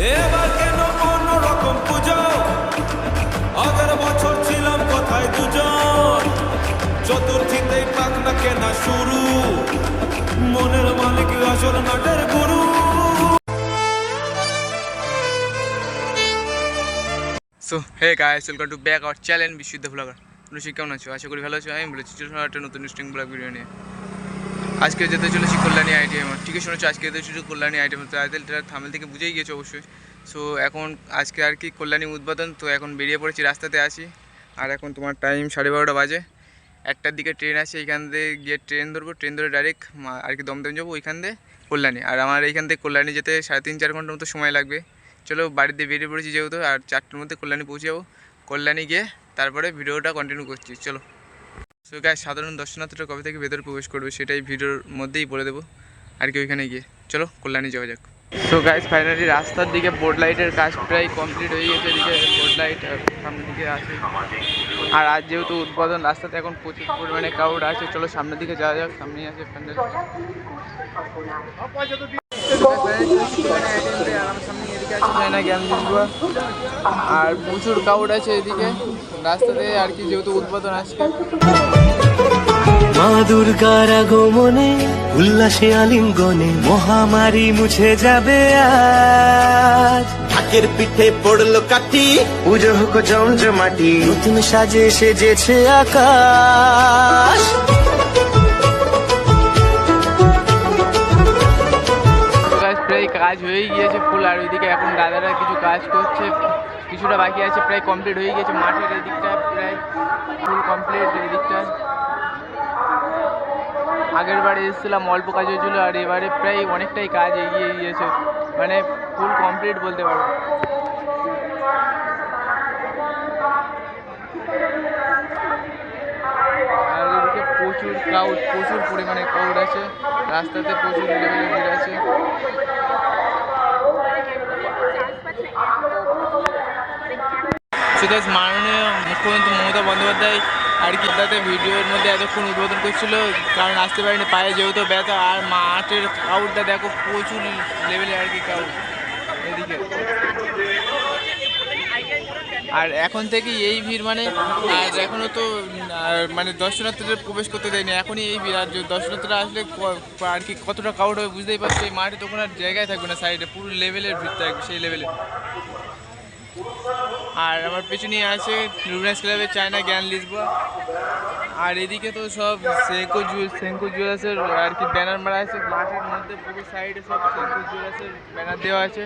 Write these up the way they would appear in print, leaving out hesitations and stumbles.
এবার কেন অন্যরকম পুজো, আগের বছর ছিলাম কোথায় দুজন, চতুর্থীতেই পাক না কেনা শুরু, মনের মালিক আসল নাটের গুরু। So hey guys, welcome to back our channel বিশুদ্ধ ব্লগার। তোমরা কেমন আছো? আশা করি ভালো আছো। আমি বলেছি চলো একটা নতুন স্ট্রিং ব্লগ ভিডিও নিয়ে। আজকে যেতে চলেছি কল্যাণী আইটিএম। ঠিকই শুনেছো, আজকে যেতে চলেছি কল্যাণী আইটিএম। তো থামেল থেকে বুঝেই গেছো অবশ্যই। সো এখন আজকে আর কি কল্যাণী উদ্বোধন, তো এখন বেরিয়ে পড়েছি, রাস্তাতে আসি। আর এখন তোমার টাইম 12:30 বাজে। 1টার দিকে ট্রেন আছে, এইখান থেকে গিয়ে ট্রেন ধরবো, ট্রেন ধরে ডাইরেক্ট আর কি দমদম যাবো, ওইখান থেকে কল্যাণী। আর আমার এইখান থেকে কল্যাণী যেতে 3.5-4 ঘন্টার মতো সময় লাগবে। চলো বাড়িতে বেরিয়ে পড়েছি যেহেতু, আর 4টার মধ্যে কল্যাণী পৌঁছে যাবো। কল্যাণী গিয়ে তারপরে ভিডিওটা কন্টিনিউ করছি, চলো। সো গাইস, সাধারণ দর্শনার্থীরা কবে থেকে ভেতরে প্রবেশ করবে সেটাই ভিডিওর মধ্যেই বলে দেবো আর কি। ওইখানে গিয়ে চলো কল্যাণী যাওয়া যাক। সো গাইস, ফাইনালি রাস্তার দিকে বোর্ড লাইটের কাজ প্রায় কমপ্লিট হয়ে গেছে। এদিকে বোর্ড লাইট সামনের দিকে আছে। আর আজ যেহেতু উদ্বোধন, রাস্তাতে এখন প্রচুর পরিমাণে ক্রাউড আছে। চলো সামনের দিকে যাওয়া যাক। সামনেই আছে প্যান্ডেল। আর প্রচুর ক্রাউড আছে এদিকে রাস্তাতে আর কি, যেহেতু উদ্বোধন আজকে। মা দুর্গার আগমনে উল্লাসে আলিঙ্গনে মহামারী মুছে যাবে আজ। ঢাকের পিঠে পড়লো কাঠি, পুজো হোক জমজমাটি, নতুন সাজে সেজেছে আকাশ। প্রায় কাজ হয়েই গিয়েছে ফুল। আর ওইদিকে এখন দাদারা কিছু কাজ করছে, কিছুটা বাকি আছে, প্রায় কমপ্লিট হয়ে গেছে। মাঠের এই দিকটা প্রায় ফুল কমপ্লিট। এই দিকটা আগের বারে এসেছিলাম অল্প কাজ হয়েছিল, আর এবারে প্রায় অনেকটাই কাজ এগিয়ে গিয়েছে, মানে ফুল কমপ্লিট বলতে পারবো। আর এদিকে প্রচুর ক্রাউড, প্রচুর পরিমাণে ক্রাউড আছে রাস্তাতে, প্রচুর লেভেলে ভিড় আছে। মাননীয় মুখ্যমন্ত্রী মমতা বন্দ্যোপাধ্যায় আর কি তাতে ভিডিওর মধ্যে এতক্ষণ উদ্বোধন করছিল, কারণ আসতে পারিনি পায়ে যেহেতু ব্যথা। আর মাঠের ক্রাউডটা দেখো, প্রচুর লেভেলে আর কি ক্রাউড এদিকে। আর এখন থেকে এই ভিড়, মানে আর এখনও তো মানে দর্শনার্থীদের প্রবেশ করতে দেয়নি, এখনই এই ভিড়। আর দর্শনার্থীরা আসলে আর কি কতটা ক্রাউড হবে বুঝতেই পারছো। এই মাঠে তখন আর জায়গায় থাকবে না, সাইডে পুরো লেভেলের ভিড় থাকবে, সেই লেভেলে। আর আমার পেছনে আছে রুবিনাস ক্লাবের চায়না জ্ঞান লিসবোয়া। আর এদিকে তো সব সেঙ্কো জুয়েলার্সের আর কি ব্যানার মারা আছে মাঠের মধ্যে, পুরো সাইডে সব সেঙ্কো জুয়েলার্সের ব্যানার দেওয়া আছে,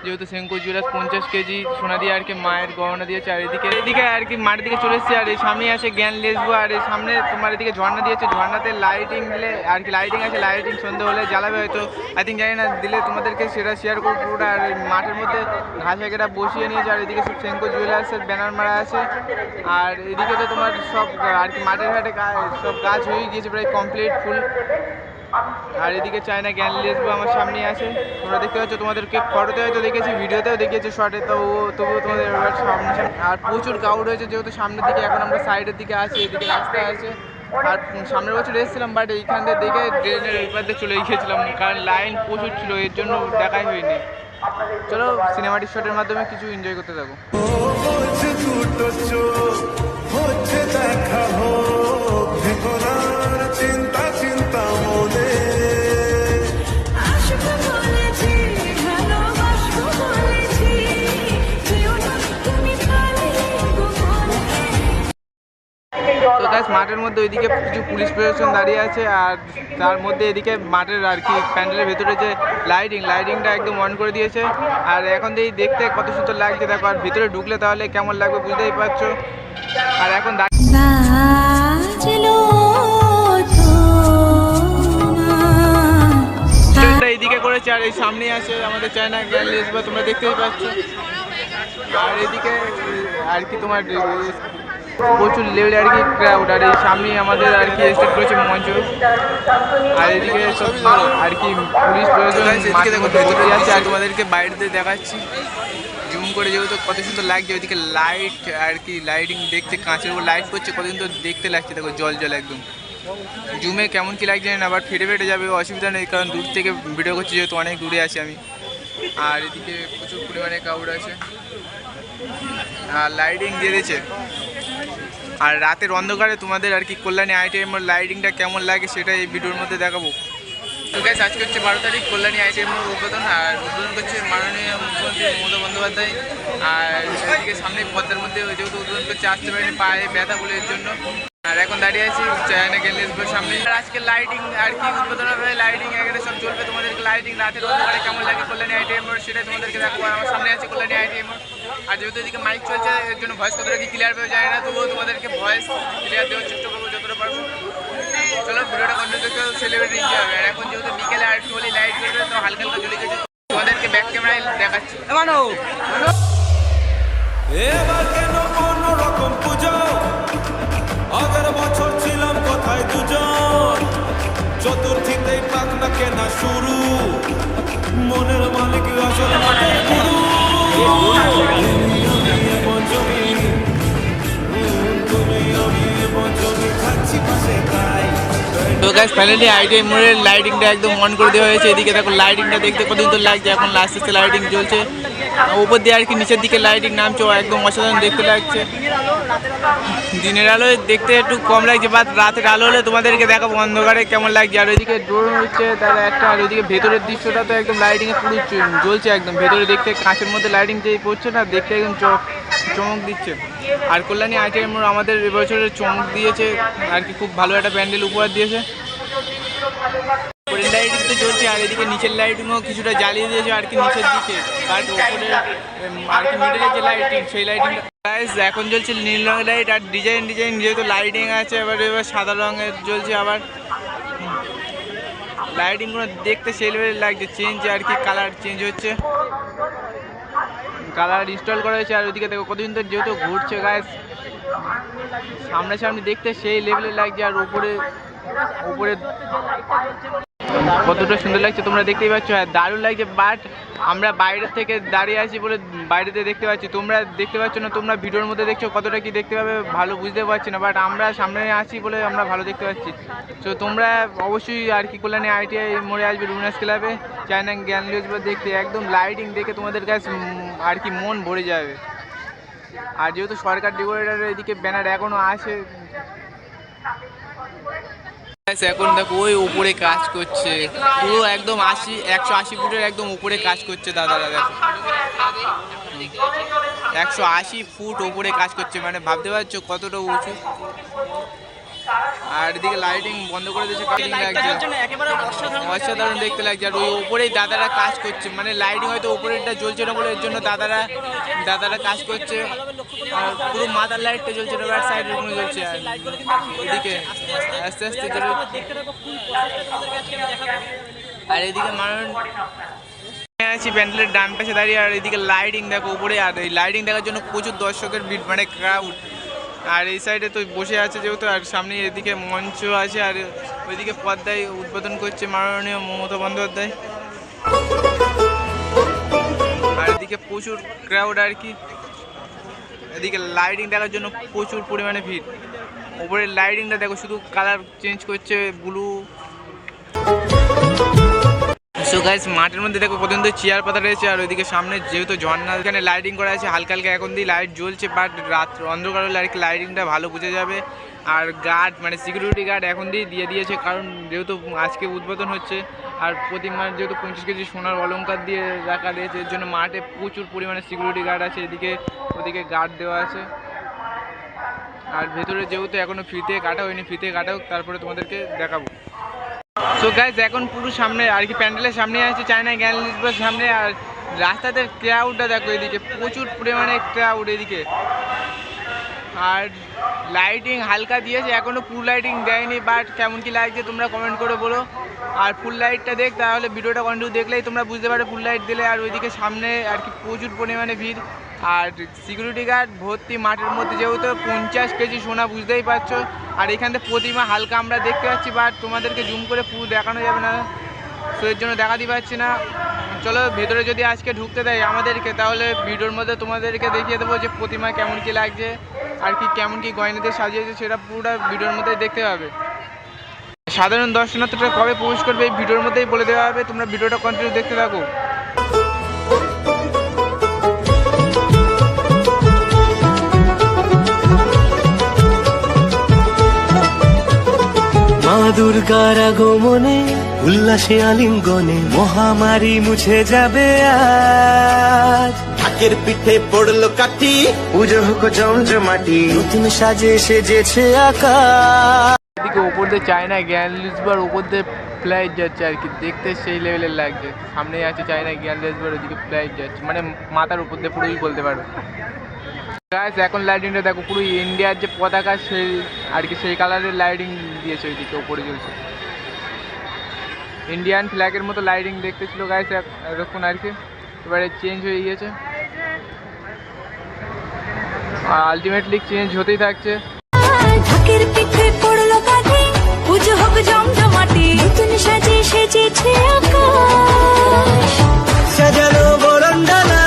যেহেতু সেঙ্কো জুয়েলার্স 50 কেজি সোনা দিয়ে আর কি মায়ের গহনা দিয়েছে। আর এদিকে আর কি মাঠের দিকে চলে এসেছে। আর এই সামনে আছে জ্ঞান লিসবোয়া। আর এই সামনে তোমার এদিকে ঝর্ণা দিয়েছে, ঝর্ণাতে লাইটিং দিলে আর কি, লাইটিং আছে, লাইটিং সন্ধ্যে হলে জ্বালাবে হয়তো, আই থিঙ্ক, জানি না, দিলে তোমাদেরকে সেটা শেয়ার করবো পুরোটা। আর মাঠের মধ্যে ঘাস একেটা বসিয়ে নিয়েছে। আর এদিকে সব সেঙ্কো জুয়েলার্সের ব্যানার মারা আছে। আর এদিকে তো তোমার সব আর কি মাঠের ঘাটে সব কাজ হয়ে গিয়েছে প্রায় কমপ্লিট ফুল। আর এদিকে চায়না জ্ঞান লিসবোয়া আমার সামনে আছে, তোমরা দেখতে পাচ্ছ। তোমাদেরকে ফটোতে হয়তো দেখেছি, ভিডিওতেও দেখিয়েছি শর্টে, তো তবুও তোমাদের সামনে। আর প্রচুর ক্রাউড হয়েছে যেহেতু সামনের দিকে। এখন আমরা সাইডের দিকে আছি, এদিকে রাস্তায় আছে। আর সামনের বছর এসেছিলাম, বাট এইখান থেকে দেখে ট্রেনের ওইপার দিয়ে চলে গিয়েছিলাম, কারণ লাইন প্রচুর ছিল, এর জন্য দেখাই হয়নি। চলো সিনেমাটিক শটের মাধ্যমে কিছু এনজয় করতে থাকো। মাঠের মধ্যে ওইদিকে কিছু পুলিশ প্রশাসন দাঁড়িয়ে আছে। আর তার মধ্যে এদিকে মাঠের আর কি প্যান্ডেলের ভেতরে যে লাইটিংটা একদম অন করে দিয়েছে। আর এখন দিয়ে দেখতে কত সুন্দর লাগছে দেখো। আর ভিতরে ঢুকলে তাহলে কেমন লাগবে বুঝতেই পারছো। আর এখন এইদিকে করেছে। আর এই সামনেই আছে আমাদের চায়না জ্ঞান লিসবোয়া, তোমরা দেখতেই পাচ্ছ। আর এদিকে আর কি তোমার প্রচুর লেভেলে আর কি ক্রাউড। আর এই সামনেই আমাদের আর কি স্টার্ট করেছে মঞ্চ। আর এদিকে সব আর কি পুলিশ প্রয়োজন আছে। আর তোমাদেরকে বাইরেতে দেখাচ্ছি জুম করে, যেহেতু কত সুন্দর লাগছে। ওইদিকে লাইট আর কি, লাইটিং দেখতে, কাঁচের উপর লাইট করছে, কত সুন্দর দেখতে লাগছে দেখো, জল একদম। জুমে কেমন কি লাগছে না, আবার ফেটে যাবে, অসুবিধা নেই, কারণ দূর থেকে ভিডিও করছি যেহেতু, অনেক দূরে আছি আমি। আর এদিকে প্রচুর পরিমাণে ক্রাউড আছে আর লাইটিং দিয়ে দিয়েছে। আর রাতের অন্ধকারে তোমাদের আর কি কল্যাণী আইটিএমের লাইটিংটা কেমন লাগে সেটা এই ভিডিওর মধ্যে দেখাবো। তো গাইস আজকে হচ্ছে 12 তারিখ, কল্যাণী আইটিএমের উদ্বোধন। আর উদ্বোধন করছে মাননীয় মুখ্যমন্ত্রী মমতা বন্দ্যোপাধ্যায়। আর এদিকে সামনে পদ্মার মধ্যে যেহেতু উদ্বোধন করছে আসতে পারেনি পায়ে ব্যথা বলে এর জন্য। আর এখন দাঁড়িয়ে আছি চায়না গ্যান লিজবোর সামনে। আর আজকে লাইটিং আর কি উদ্বোধন হবে, লাইটিং এখানে সব চলবে। তোমাদেরকে লাইটিং রাতের অন্ধকারে কেমন লাগে কল্যাণী আইটিএমের সেটা তোমাদেরকে দেখাবো। আমার সামনে আছে কল্যাণী আইটিএমের। আর যেহেতু এদিকে মাইক চলছে এর জন্য ভয়েস কতটা কি ক্লিয়ার পেয়ে যায় না, তবুও তোমাদেরকে ভয়েস ক্লিয়ার দেওয়ার চেষ্টা করবো যতটা পারবো। চলো ভিডিওটা কন্টিনিউ দেখতে সেলিব্রেটি এনজয় হবে। আর এখন যেহেতু বিকেলে আর একটু হলে লাইট জ্বলবে তো হালকা হালকা জ্বলে গেছে, তোমাদেরকে ব্যাক ক্যামেরায় দেখাচ্ছি। এবার কেন অন্যরকম পুজো, আগের বছর ছিলাম কোথায় দুজন, চতুর্থীতেই পাক না কেনা শুরু, মনের মালিক আসল মাঠের গুরু। পঞ্চমী তুমি আমি পঞ্চমী খাচ্ছি পাশে তাই। তো গাইস ফাইনালি আইটিএমের লাইটিংটা একদম অন করে দেওয়া হয়েছে। এদিকে দেখো লাইটিংটা দেখতে কতদিন তো লাগছে, এখন লাস্ট আস্তে লাইটিং জ্বলছে। উপর দিয়ে আর কি নিচের দিকে লাইটিং নামছে, একদম অসাধারণ দেখতে লাগছে। দিনের আলোয় দেখতে একটু কম লাগছে, বাট রাতের আলো হলে তোমাদেরকে দেখাবো অন্ধকারে কেমন লাগছে। আর ওইদিকে ড্রোন হচ্ছে তারা একটা, আর ওইদিকে ভেতরের দৃশ্যটা তো একদম লাইটিংয়ে পুরো জ্বলছে একদম। ভেতরে দেখতে কাঁচের মধ্যে লাইটিং যে পড়ছে না, দেখতে একদম চমক দিচ্ছে। আর কল্যাণী আইটিএম আমাদের এবছরের চমক দিয়েছে আর কি, খুব ভালো একটা প্যান্ডেল উপহার দিয়েছে। উপরের লাইটিং তো জ্বলছে আর এদিকে নিচের লাইটিংও কিছুটা জ্বালিয়ে দিয়েছে আর কি নিচের দিকে। বাট উপরে আর কি মিডলের যে লাইটিং সেই লাইটিংটা এখন জ্বলছে নীল রঙের লাইট। আর ডিজাইন যেহেতু লাইটিং আছে এবার সাদা রঙের জ্বলছে। আবার লাইটিংগুলো দেখতে সেই লেভেলের লাগছে, চেঞ্জ আর কি কালার চেঞ্জ হচ্ছে, কালার ইনস্টল করা হয়েছে। আর ওইদিকে দেখো কতদিন তো যেহেতু ঘুরছে গাইস, সামনাসামনি দেখতে সেই লেভেলের লাগছে। আর উপরে কতটা সুন্দর লাগছে তোমরা দেখতেই পাচ্ছ, আর দারুণ লাগছে। বাট আমরা বাইরে থেকে দাঁড়িয়ে আছি বলে বাইরেতে দেখতে পাচ্ছি, তোমরা দেখতে পাচ্ছ না। তোমরা ভিডিওর মধ্যে দেখছো কতটা কি দেখতে পাবে ভালো বুঝতে পারছি না, বাট আমরা সামনে আছি বলে আমরা ভালো দেখতে পাচ্ছি। তো তোমরা অবশ্যই আর কি কল্যাণী আইটিআই মোড়ে আসবে রুমিনাস ক্লাবে চায়না গ্যান লিজবোর দেখতে। একদম লাইটিং দেখে তোমাদের কাছে আর কি মন ভরে যাবে। আর যেহেতু সরকার ডেকোরেটরের এদিকে ব্যানার এখনও আছে, এখন দেখো ওই উপরে কাজ করছে পুরো একদম 180 ফুটের একদম উপরে কাজ করছে দাদারা। দেখো 180 ফুট উপরে কাজ করছে, মানে ভাবতে পারছো কতটা উঁচু। আর এদিকে লাইটিং বন্ধ করে দিয়েছে, কাটিং লাগছে, অসাধারণ দেখতে লাগছে। আর ওই উপরেই দাদারা কাজ করছে, মানে লাইটিং হয়তো উপরেরটা জ্বলছে না বলে এর জন্য দাদারা কাজ করছে। আর পুরো মাথার লাইটটা জ্বলছে না, ব্যাক সাইডের কোনো জ্বলছে। আর এদিকে আস্তে আস্তে জ্বলে। আর এদিকে আছি প্যান্ডেলের ডান পাশে দাঁড়িয়ে। আর এদিকে লাইটিং দেখো উপরে, আর এই লাইটিং দেখার জন্য প্রচুর দর্শকের ভিড়, মানে ক্রাউড। আর এই সাইডে তো বসে আছে যেহেতু, আর সামনে এদিকে মঞ্চ আছে। আর ওইদিকে পদ্মায় উদ্বোধন করছে মাননীয় মমতা বন্দ্যোপাধ্যায়। আর এদিকে প্রচুর ক্রাউড আর কি, এদিকে লাইটিং দেখার জন্য প্রচুর পরিমাণে ভিড়। উপরের লাইটিংটা দেখো শুধু কালার চেঞ্জ করছে, ব্লু। সো গাইস মাঠের মধ্যে দেখো কতদিন তো চেয়ার পাতা রয়েছে। আর ওইদিকে সামনে যেহেতু ঝর্ণা, এখানে লাইটিং করা আছে হালকা হালকা, এখন দিয়ে লাইট জ্বলছে। বাট রাত অন্ধকার হলে আর কি লাইটিংটা ভালো বোঝা যাবে। আর গার্ড মানে সিকিউরিটি গার্ড এখন দিয়ে দিয়েছে, কারণ যেহেতু আজকে উদ্বোধন হচ্ছে। আর প্রতিমার যেহেতু 50 কেজি সোনার অলংকার দিয়ে রাখা রয়েছে, এর জন্য মাঠে প্রচুর পরিমাণে সিকিউরিটি গার্ড আছে। ওদিকে গার্ড দেওয়া আছে। আর ভেতরে যেহেতু এখনও ফ্রিতে কাটা হয়নি, ফ্রিতে কাটা হোক তারপরে তোমাদেরকে দেখাবো। সো গাইস এখন পুরো সামনে আর কি প্যান্ডেলের সামনে আছে চায়না গ্যান লিজবোর সামনে। আর রাস্তাতে ক্রাউডটা দেখো, এদিকে প্রচুর পরিমাণে ক্রাউড এদিকে। আর লাইটিং হালকা দিয়েছে, এখনও ফুল লাইটিং দেয়নি। বাট কেমন কি লাগছে তোমরা কমেন্ট করে বলো। আর ফুল লাইটটা দেখ, তাহলে ভিডিওটা কন্টিনিউ দেখলেই তোমরা বুঝতে পারবে ফুল লাইট দিলে। আর ওইদিকে সামনে আর কি প্রচুর পরিমাণে ভিড়। আর সিকিউরিটি গার্ড ভর্তি মাঠের মধ্যে, যেহেতু 50 কেজি সোনা বুঝতেই পারছো। আর এখান থেকে প্রতিমা হালকা আমরা দেখতে পাচ্ছি, বাট তোমাদেরকে জুম করে পুরো দেখানো যাবে না, তো এর জন্য দেখাতে পারছি না। চলো ভেতরে যদি আজকে ঢুকতে দেয় আমাদেরকে, তাহলে ভিডিওর মধ্যে তোমাদেরকে দেখিয়ে দেবো যে প্রতিমা কেমন কি লাগছে আর কি কেমন কি গয়নাতে সাজিয়েছে, সেটা পুরোটা ভিডিওর মধ্যে দেখতে হবে। সাধারণ দর্শনার্থীরা কবে প্রবেশ করবে এই ভিডিওর মধ্যেই বলে দেওয়া হবে, তোমরা ভিডিওটা কন্টিনিউ দেখতে থাকো। দুর্গার আগমনে উল্লাসে আলিঙ্গনে মহামারী মুছে যাবে আজ ঢাকের পিঠে পড়লো কাঠি পুজো হোক জমজমাটি নতুন সাজে সেজেছে আকাশ এদিকে ওপর দিয়ে চায়না গ্র্যান্ড লিসবার ওপর দিয়ে ফ্লাইট যাচ্ছে আর কি, দেখতে সেই লেভেলের লাগছে। সামনেই আছে চায়না গ্র্যান্ড লিসবার, ওদিকে ফ্লাইট যাচ্ছে, মানে মাথার উপর দিয়ে পুরোই বলতে পারো। গাইস এখন লাইটিংটা দেখো, পুরো ইন্ডিয়ার যে পতাকা সেই আর কি সেই কালারের লাইটিং দিয়েছে ওইদিকে ওপরে জ্বলছে। ইন্ডিয়ান ফ্ল্যাগের মতো লাইটিং দেখতে ছিল গাইস এতক্ষণ আর কি, এবারে চেঞ্জ হয়ে গিয়েছে, আলটিমেটলি চেঞ্জ হতেই থাকছে। ঢাকের পিঠে পড়লো কাঠি পুজো হোক জমজমাটি নতুন সাজে সেজেছে আকাশ। সাজানো বরণডালা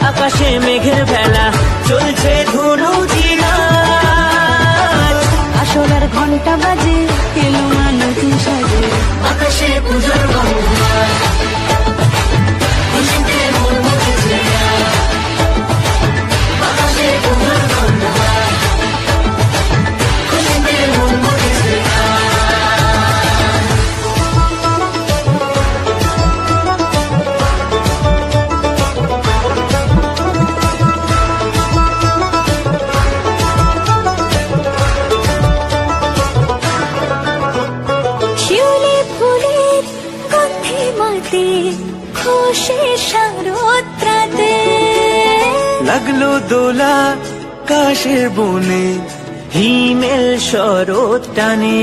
আকাশে মেঘের ভেলা চলছে ধনু জিনাজ আসলার ঘন্টা বাজে এলো মা নতুন সাজে আকাশে পুজোর বন্দনা খুশিতে মন মুখেছে আকাশে পুজোর বন্দনা খুশিতে মন মুখেছে শিউলি ফুলের গন্ধে মাতে খুশি শারদরাতে লাগলো দোলা কাশের বনে হিমেল শরৎ টানে